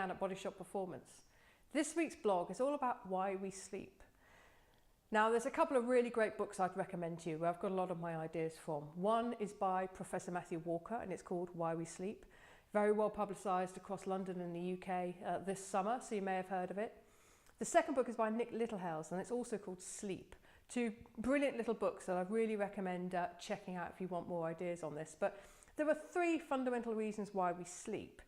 Leanne at Bodyshot Performance. This week's blog is all about why we sleep. Now, there's a couple of really great books I'd recommend to you where I've got a lot of my ideas from. One is by Professor Matthew Walker and it's called Why We Sleep. Very well publicised across London and the UK this summer, so you may have heard of it. The second book is by Nick Littlehales and it's also called Sleep. Two brilliant little books that I really recommend checking out if you want more ideas on this. But there are three fundamental reasons why we sleep.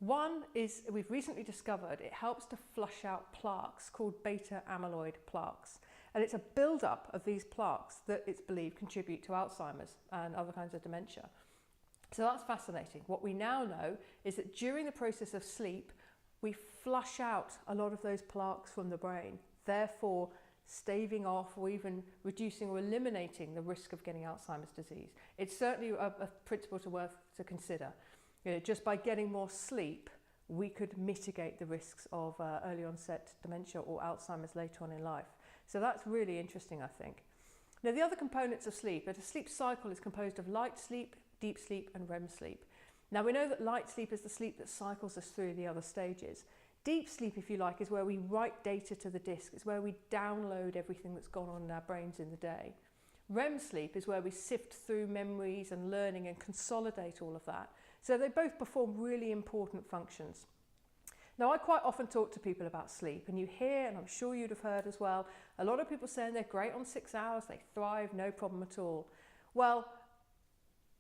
One is we've recently discovered it helps to flush out plaques called beta amyloid plaques. And it's a build-up of these plaques that it's believed contribute to Alzheimer's and other kinds of dementia. So that's fascinating. What we now know is that during the process of sleep, we flush out a lot of those plaques from the brain, therefore staving off or even reducing or eliminating the risk of getting Alzheimer's disease. It's certainly a principle worth to consider. You know, just by getting more sleep, we could mitigate the risks of early onset dementia or Alzheimer's later on in life. So that's really interesting, I think. Now, the other components of sleep, a sleep cycle is composed of light sleep, deep sleep and REM sleep. Now, we know that light sleep is the sleep that cycles us through the other stages. Deep sleep, if you like, is where we write data to the disk. It's where we download everything that's gone on in our brains in the day. REM sleep is where we sift through memories and learning and consolidate all of that. So they both perform really important functions. Now, I quite often talk to people about sleep, and you hear, and I'm sure you'd have heard as well, a lot of people saying they're great on 6 hours, they thrive, no problem at all. Well,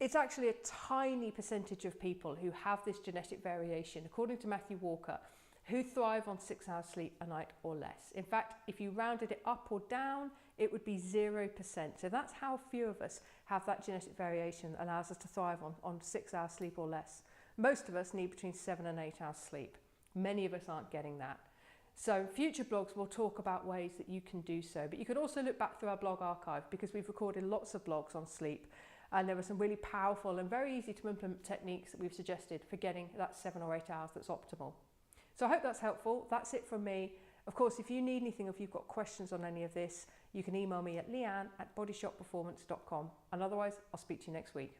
it's actually a tiny percentage of people who have this genetic variation, according to Matthew Walker, who thrive on 6 hours sleep a night or less. In fact, if you rounded it up or down, it would be 0%. So that's how few of us have that genetic variation that allows us to thrive on 6 hours sleep or less. Most of us need between 7 and 8 hours sleep. Many of us aren't getting that. So future blogs will talk about ways that you can do so. But you could also look back through our blog archive because we've recorded lots of blogs on sleep. And there were some really powerful and very easy to implement techniques that we've suggested for getting that 7 or 8 hours that's optimal. So I hope that's helpful. That's it from me. Of course, if you need anything, if you've got questions on any of this, you can email me at leanne@bodyshotperformance.com. And otherwise, I'll speak to you next week.